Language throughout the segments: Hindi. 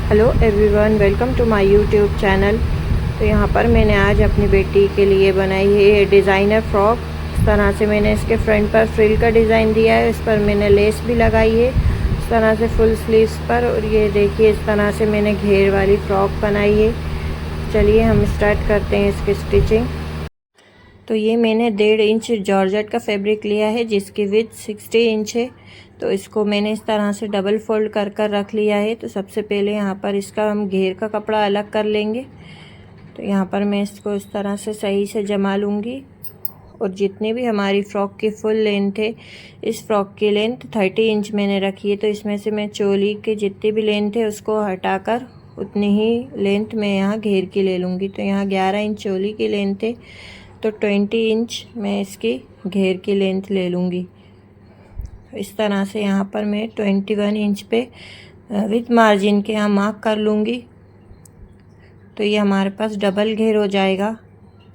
Hello everyone, welcome to my YouTube channel. तो यहाँ पर मैंने आज अपनी बेटी के लिए बनाई है ये डिज़ाइनर फ्रॉक। इस तरह से मैंने इसके फ्रंट पर फ्रिल का डिज़ाइन दिया है, इस पर मैंने लेस भी लगाई है इस तरह से फुल स्लीव्स पर। और ये देखिए इस तरह से मैंने घेर वाली फ़्रॉक बनाई है। चलिए हम स्टार्ट करते हैं इसकी स्टिचिंग। तो ये मैंने 1.5 इंच जॉर्जेट का फैब्रिक लिया है जिसकी विड्थ 60 इंच है। तो इसको मैंने इस तरह से डबल फोल्ड कर कर रख लिया है। तो सबसे पहले यहाँ पर इसका हम घेर का कपड़ा अलग कर लेंगे। तो यहाँ पर मैं इसको इस तरह से सही से जमा लूँगी। और जितनी भी हमारी फ़्रॉक की फुल लेंथ है, इस फ़्रॉक की लेंथ 30 इंच मैंने रखी है। तो इसमें से मैं चोली की जितनी भी लेंथ है उसको हटाकर उतनी ही लेंथ मैं यहाँ घेर की ले लूँगी। तो यहाँ 11 इंच चोली की लेंथ है, तो 20 इंच मैं इसकी घेर की लेंथ ले लूँगी। इस तरह से यहाँ पर मैं 21 इंच पे विथ मार्जिन के यहाँ मार्क कर लूँगी। तो ये हमारे पास डबल घेर हो जाएगा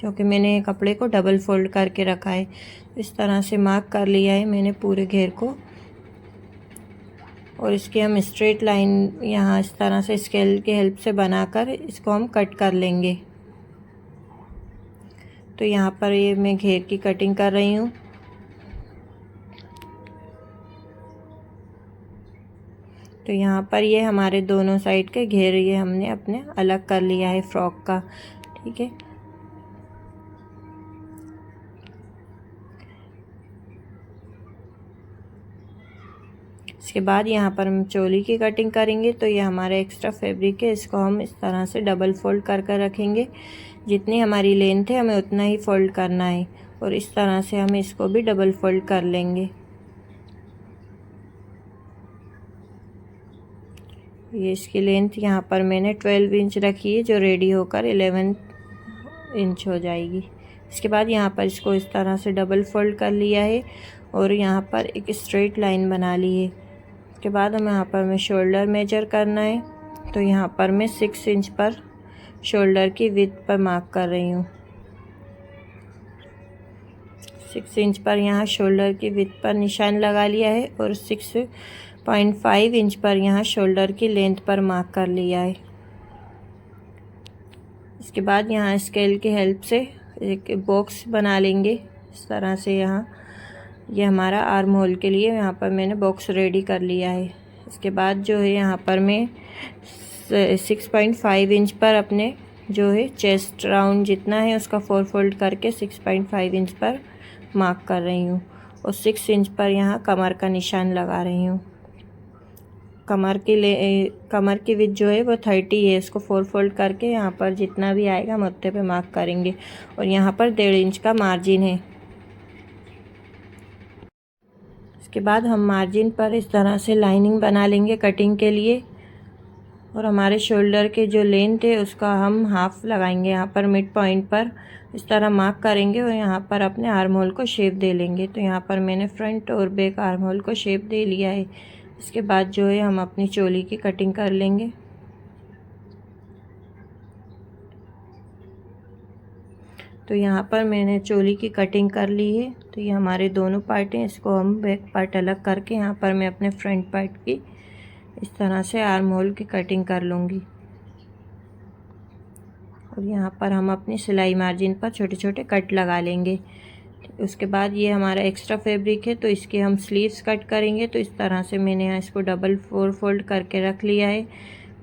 क्योंकि मैंने कपड़े को डबल फोल्ड करके रखा है। इस तरह से मार्क कर लिया है मैंने पूरे घेर को। और इसकी हम स्ट्रेट लाइन यहाँ इस तरह से स्केल की हेल्प से बनाकर इसको हम कट कर लेंगे। तो यहाँ पर ये मैं घेर की कटिंग कर रही हूँ। तो यहाँ पर ये हमारे दोनों साइड के घेर ये हमने अपने अलग कर लिया है फ्रॉक का। ठीक है, इसके बाद यहाँ पर हम चोली की कटिंग करेंगे। तो ये हमारा एक्स्ट्रा फैब्रिक है, इसको हम इस तरह से डबल फोल्ड कर कर रखेंगे। जितनी हमारी लेंथ है हमें उतना ही फोल्ड करना है। और इस तरह से हम इसको भी डबल फोल्ड कर लेंगे। ये इसकी लेंथ यहाँ पर मैंने 12 इंच रखी है जो रेडी होकर 11 इंच हो जाएगी। इसके बाद यहाँ पर इसको इस तरह से डबल फोल्ड कर लिया है और यहाँ पर एक स्ट्रेट लाइन बना ली है। उसके बाद हमें यहाँ पर मैं शोल्डर मेजर करना है। तो यहाँ पर मैं 6 इंच पर शोल्डर की विड्थ पर मार्क कर रही हूँ। 6 इंच पर यहाँ शोल्डर की विड्थ पर निशान लगा लिया है और 6.5 इंच पर यहाँ शोल्डर की लेंथ पर मार्क कर लिया है। इसके बाद यहाँ स्केल की हेल्प से एक बॉक्स बना लेंगे इस तरह से। यहाँ ये हमारा आर्म होल के लिए यहाँ पर मैंने बॉक्स रेडी कर लिया है। इसके बाद जो है यहाँ पर मैं 6.5 इंच पर अपने जो है चेस्ट राउंड जितना है उसका 4 फोल्ड करके 6.5 इंच पर मार्क कर रही हूँ। और 6 इंच पर यहाँ कमर का निशान लगा रही हूँ। कमर की विड्थ जो है वो 30 है, इसको 4 फोल्ड करके यहाँ पर जितना भी आएगा हम उतने पे मार्क करेंगे। और यहाँ पर 1.5 इंच का मार्जिन है। इसके बाद हम मार्जिन पर इस तरह से लाइनिंग बना लेंगे कटिंग के लिए। और हमारे शोल्डर के जो लेंथ है उसका हम हाफ लगाएंगे। यहाँ पर मिड पॉइंट पर इस तरह मार्क करेंगे और यहाँ पर अपने आर्म होल को शेप दे लेंगे। तो यहाँ पर मैंने फ्रंट और बैक आर्म होल को शेप दे लिया है। इसके बाद जो है हम अपनी चोली की कटिंग कर लेंगे। तो यहाँ पर मैंने चोली की कटिंग कर ली है। तो ये हमारे दोनों पार्ट हैं, इसको हम बैक पार्ट अलग करके यहाँ पर मैं अपने फ्रंट पार्ट की इस तरह से आर्म होल की कटिंग कर लूँगी। और यहाँ पर हम अपनी सिलाई मार्जिन पर छोटे छोटे कट लगा लेंगे। उसके बाद ये हमारा एक्स्ट्रा फैब्रिक है तो इसके हम स्लीव्स कट करेंगे। तो इस तरह से मैंने यहाँ इसको डबल 4 फोल्ड करके रख लिया है।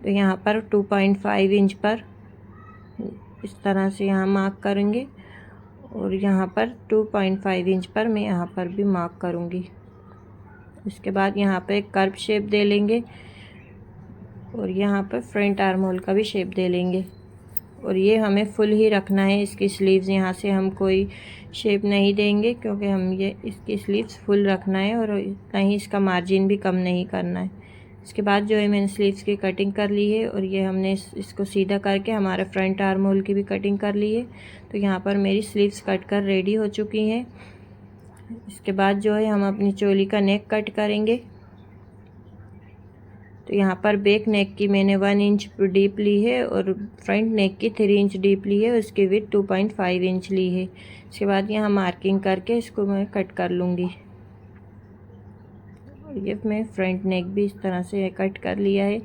तो यहाँ पर 2.5 इंच पर इस तरह से यहाँ मार्क करेंगे और यहाँ पर 2.5 इंच पर मैं यहाँ पर भी मार्क करूँगी। इसके बाद यहाँ पर एक कर्व शेप दे लेंगे और यहाँ पर फ्रंट आर्म होल का भी शेप दे लेंगे। और ये हमें फुल ही रखना है, इसकी स्लीव्स यहाँ से हम कोई शेप नहीं देंगे क्योंकि हम ये इसकी स्लीव्स फुल रखना है और इतना ही इसका मार्जिन भी कम नहीं करना है। इसके बाद जो है मैंने स्लीव्स की कटिंग कर ली है और ये हमने इसको सीधा करके हमारे फ्रंट आर्म होल की भी कटिंग कर ली है। तो यहाँ पर मेरी स्लीव्स कट कर रेडी हो चुकी हैं। इसके बाद जो है हम अपनी चोली का नेक कट करेंगे। तो यहाँ पर बैक नेक की मैंने 1 इंच डीप ली है और फ्रंट नेक की 3 इंच डीप ली है, उसकी विड्थ 2.5 इंच ली है। इसके बाद यहाँ मार्किंग करके इसको मैं कट कर लूँगी। और ये मैं फ्रंट नेक भी इस तरह से कट कर लिया है।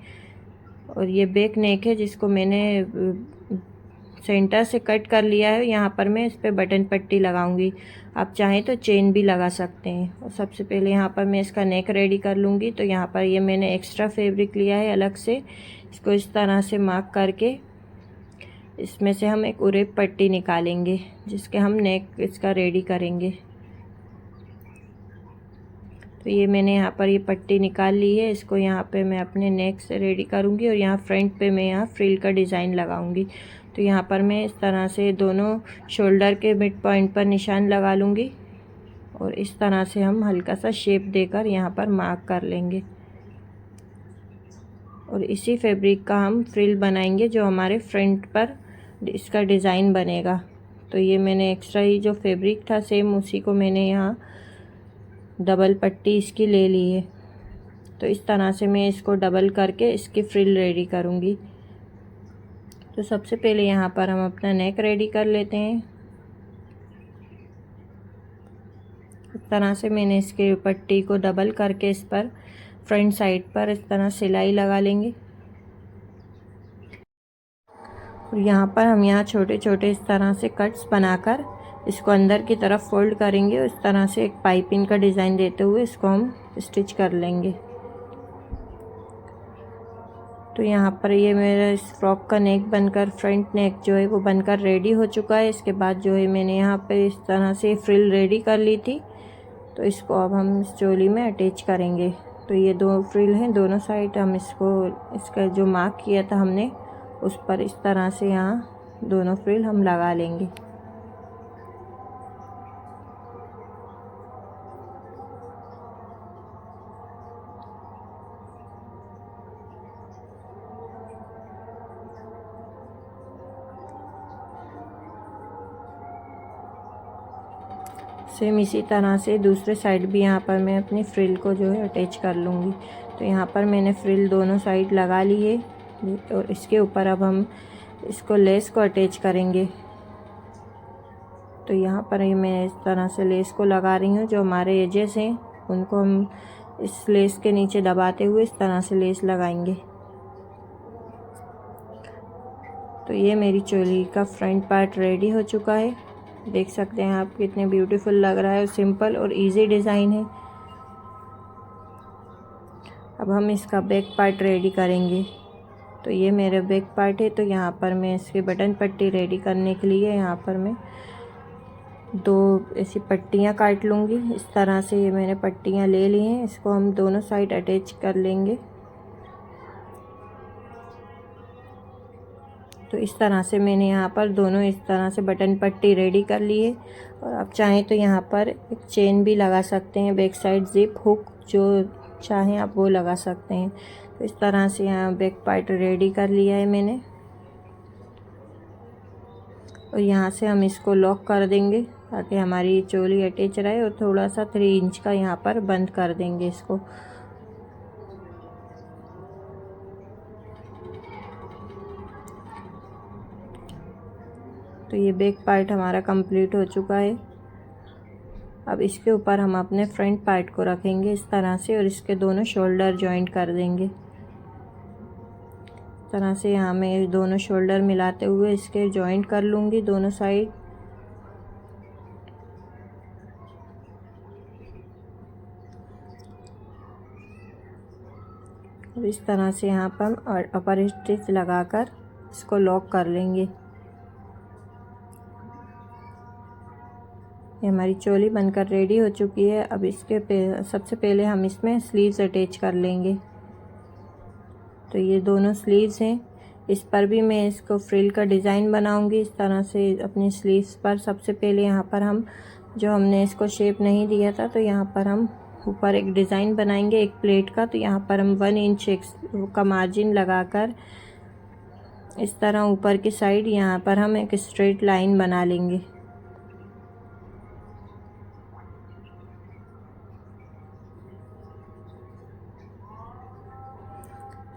और ये बैक नेक है जिसको मैंने सेंटर से कट कर लिया है। यहाँ पर मैं इस पर बटन पट्टी लगाऊंगी, आप चाहें तो चेन भी लगा सकते हैं। और सबसे पहले यहाँ पर मैं इसका नेक रेडी कर लूँगी। तो यहाँ पर ये मैंने एक्स्ट्रा फैब्रिक लिया है अलग से, इसको इस तरह से मार्क करके इसमें से हम एक उरेप पट्टी निकालेंगे जिसके हम नेक इसका रेडी करेंगे। तो ये मैंने यहाँ पर ये पट्टी निकाल ली है, इसको यहाँ पे मैं अपने नेक से रेडी करूँगी और यहाँ फ्रंट पे मैं यहाँ फ्रिल का डिज़ाइन लगाऊँगी। तो यहाँ पर मैं इस तरह से दोनों शोल्डर के मिड पॉइंट पर निशान लगा लूँगी और इस तरह से हम हल्का सा शेप देकर यहाँ पर मार्क कर लेंगे और इसी फैब्रिक का हम फ्रिल बनाएंगे जो हमारे फ्रंट पर इसका डिज़ाइन बनेगा। तो ये मैंने एक्स्ट्रा ही जो फैब्रिक था सेम उसी को मैंने यहाँ डबल पट्टी इसकी ले ली है। तो इस तरह से मैं इसको डबल करके इसकी फ्रिल रेडी करूँगी। तो सबसे पहले यहाँ पर हम अपना नेक रेडी कर लेते हैं। इस तरह से मैंने इसके पट्टी को डबल करके इस पर फ्रंट साइड पर इस तरह सिलाई लगा लेंगे और यहाँ पर हम यहाँ छोटे छोटे इस तरह से कट्स बनाकर इसको अंदर की तरफ फोल्ड करेंगे और इस तरह से एक पाइपिंग का डिज़ाइन देते हुए इसको हम स्टिच कर लेंगे। तो यहाँ पर ये मेरा इस फ्रॉक का नेक बनकर फ्रंट नेक जो है वो बनकर रेडी हो चुका है। इसके बाद जो है मैंने यहाँ पे इस तरह से फ्रिल रेडी कर ली थी, तो इसको अब हम इस चोली में अटैच करेंगे। तो ये दो फ्रिल हैं दोनों साइड, हम इसको इसका जो मार्क किया था हमने उस पर इस तरह से यहाँ दोनों फ्रिल हम लगा लेंगे। सेम इसी तरह से दूसरे साइड भी यहाँ पर मैं अपनी फ्रिल को जो है अटैच कर लूँगी। तो यहाँ पर मैंने फ्रिल दोनों साइड लगा ली है और इसके ऊपर अब हम इसको लेस को अटैच करेंगे। तो यहाँ पर मैं इस तरह से लेस को लगा रही हूँ, जो हमारे एजेस हैं उनको हम इस लेस के नीचे दबाते हुए इस तरह से लेस लगाएंगे। तो ये मेरी चोली का फ्रंट पार्ट रेडी हो चुका है, देख सकते हैं आप कितने ब्यूटीफुल लग रहा है। सिंपल और इजी डिज़ाइन है। अब हम इसका बैक पार्ट रेडी करेंगे। तो ये मेरा बैक पार्ट है। तो यहाँ पर मैं इसकी बटन पट्टी रेडी करने के लिए यहाँ पर मैं दो ऐसी पट्टियाँ काट लूँगी। इस तरह से ये मैंने पट्टियाँ ले ली हैं, इसको हम दोनों साइड अटैच कर लेंगे। तो इस तरह से मैंने यहाँ पर दोनों इस तरह से बटन पट्टी रेडी कर ली है। और आप चाहें तो यहाँ पर एक चेन भी लगा सकते हैं, बैक साइड जिप हुक जो चाहें आप वो लगा सकते हैं। तो इस तरह से यहाँ बैक पार्ट रेडी कर लिया है मैंने और यहाँ से हम इसको लॉक कर देंगे ताकि हमारी चोली अटैच रहे और थोड़ा सा 3 इंच का यहाँ पर बंद कर देंगे इसको। तो ये बैक पार्ट हमारा कंप्लीट हो चुका है। अब इसके ऊपर हम अपने फ्रंट पार्ट को रखेंगे इस तरह से और इसके दोनों शोल्डर जॉइंट कर देंगे। इस तरह से यहाँ मैं दोनों शोल्डर मिलाते हुए इसके जॉइंट कर लूँगी दोनों साइड। और इस तरह से यहाँ पर हम अपर स्टिच लगाकर इसको लॉक कर लेंगे। ये हमारी चोली बनकर रेडी हो चुकी है। अब इसके सबसे पहले हम इसमें स्लीव्स अटैच कर लेंगे। तो ये दोनों स्लीव्स हैं, इस पर भी मैं इसको फ्रिल का डिज़ाइन बनाऊंगी इस तरह से अपनी स्लीव्स पर। सबसे पहले यहाँ पर हम जो हमने इसको शेप नहीं दिया था, तो यहाँ पर हम ऊपर एक डिज़ाइन बनाएंगे एक प्लेट का। तो यहाँ पर हम 1 इंच का मार्जिन लगाकर इस तरह ऊपर की साइड यहाँ पर हम एक स्ट्रेट लाइन बना लेंगे।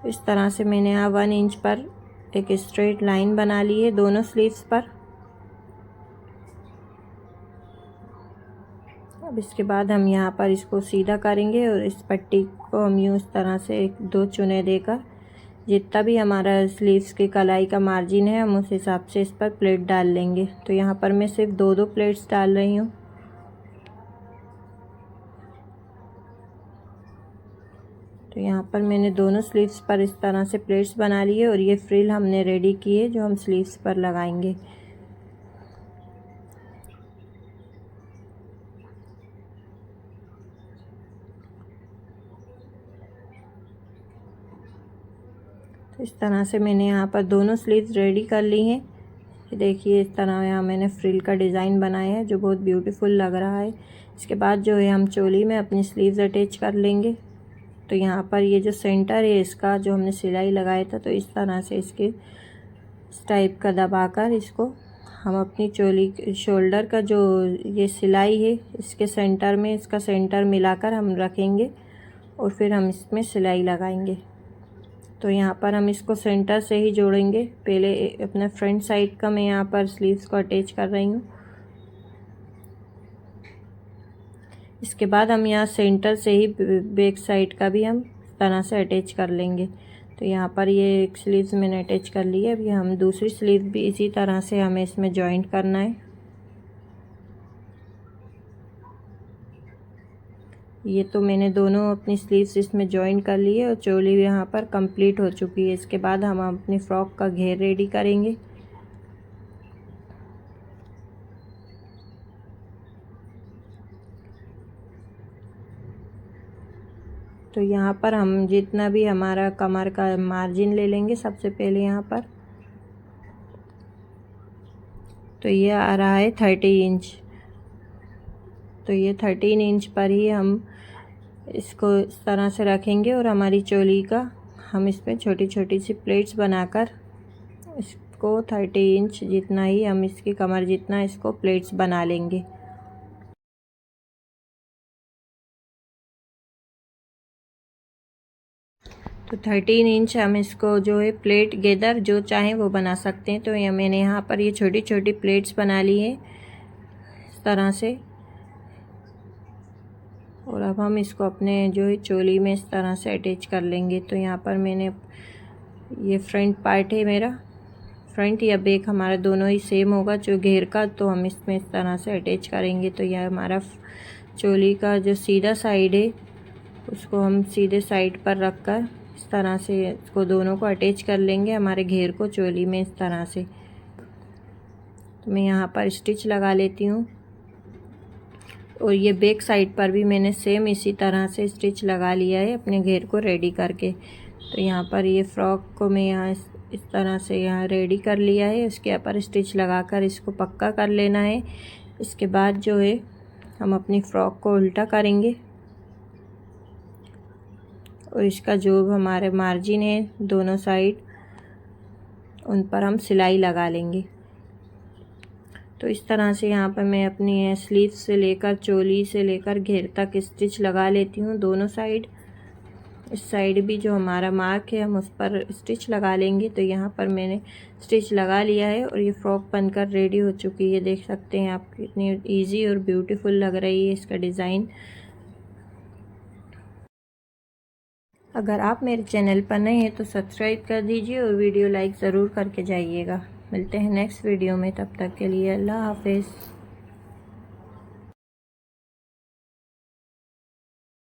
इस तरह से मैंने यहाँ 1 इंच पर एक स्ट्रेट लाइन बना ली है दोनों स्लीव्स पर। अब इसके बाद हम यहाँ पर इसको सीधा करेंगे और इस पट्टी को हम यूँ इस तरह से 1-2 चुने देकर जितना भी हमारा स्लीव्स की कलाई का मार्जिन है हम उस हिसाब से इस पर प्लेट डाल लेंगे। तो यहाँ पर मैं सिर्फ 2-2 प्लेट्स डाल रही हूँ। तो यहाँ पर मैंने दोनों स्लीव्स पर इस तरह से प्लेट्स बना ली है और ये फ्रिल हमने रेडी की है जो हम स्लीव्स पर लगाएंगे। तो इस तरह से मैंने यहाँ पर दोनों स्लीव्स रेडी कर ली हैं। देखिए इस तरह यहाँ मैंने फ्रिल का डिज़ाइन बनाया है जो बहुत ब्यूटीफुल लग रहा है। इसके बाद जो है हम चोली में अपनी स्लीव्स अटैच कर लेंगे। तो यहाँ पर ये जो सेंटर है इसका जो हमने सिलाई लगाया था, तो इस तरह से इसके इस टाइप का दबाकर इसको हम अपनी चोली शोल्डर का जो ये सिलाई है इसके सेंटर में इसका सेंटर मिलाकर हम रखेंगे और फिर हम इसमें सिलाई लगाएंगे। तो यहाँ पर हम इसको सेंटर से ही जोड़ेंगे। पहले अपने फ्रंट साइड का मैं यहाँ पर स्लीव्स को अटैच कर रही हूँ। इसके बाद हम यहाँ सेंटर से ही बैक साइड का भी हम इस तरह से अटैच कर लेंगे। तो यहाँ पर ये एक स्लीव्स मैंने अटैच कर ली है। अभी हम दूसरी स्लीव भी इसी तरह से हमें इसमें जॉइंट करना है। ये तो मैंने दोनों अपनी स्लीव्स इसमें जॉइन कर ली है और चोली यहाँ पर कंप्लीट हो चुकी है। इसके बाद हम अपनी फ्रॉक का घेर रेडी करेंगे। तो यहाँ पर हम जितना भी हमारा कमर का मार्जिन ले लेंगे सबसे पहले यहाँ पर। तो ये आ रहा है 30 इंच। तो ये 13 इंच पर ही हम इसको इस तरह से रखेंगे और हमारी चोली का हम इसमें छोटी छोटी सी प्लेट्स बनाकर इसको 30 इंच जितना ही हम इसकी कमर जितना इसको प्लेट्स बना लेंगे। तो 13 इंच हम इसको जो है प्लेट गेदर जो चाहें वो बना सकते हैं। तो ये मैंने यहाँ पर ये छोटी छोटी प्लेट्स बना ली है इस तरह से। और अब हम इसको अपने जो है चोली में इस तरह से अटैच कर लेंगे। तो यहाँ पर मैंने ये फ्रंट पार्ट है मेरा, फ्रंट या बैक हमारा दोनों ही सेम होगा जो घेर का, तो हम इसमें इस तरह से अटैच करेंगे। तो यह हमारा चोली का जो सीधा साइड है उसको हम सीधे साइड पर रख कर इस तरह से इसको दोनों को अटैच कर लेंगे हमारे घेर को चोली में इस तरह से। तो मैं यहाँ पर स्टिच लगा लेती हूँ और ये बैक साइड पर भी मैंने सेम इसी तरह से स्टिच लगा लिया है अपने घेर को रेडी करके। तो यहाँ पर ये फ्रॉक को मैं यहाँ इस तरह से यहाँ रेडी कर लिया है। इसके ऊपर स्टिच लगाकर इसको पक्का कर लेना है। इसके बाद जो है हम अपनी फ़्रॉक को उल्टा करेंगे और इसका जो हमारे मार्जिन है दोनों साइड उन पर हम सिलाई लगा लेंगे। तो इस तरह से यहाँ पर मैं अपनी स्लीव से लेकर चोली से लेकर घेर तक स्टिच लगा लेती हूँ दोनों साइड। इस साइड भी जो हमारा मार्क है हम उस पर स्टिच लगा लेंगे। तो यहाँ पर मैंने स्टिच लगा लिया है और ये फ्रॉक बनकर रेडी हो चुकी है। देख सकते हैं आप कितनी इजी और ब्यूटीफुल लग रही है इसका डिज़ाइन। अगर आप मेरे चैनल पर नए हैं तो सब्सक्राइब कर दीजिए और वीडियो लाइक ज़रूर करके जाइएगा। मिलते हैं नेक्स्ट वीडियो में, तब तक के लिए अल्लाह हाफिज़।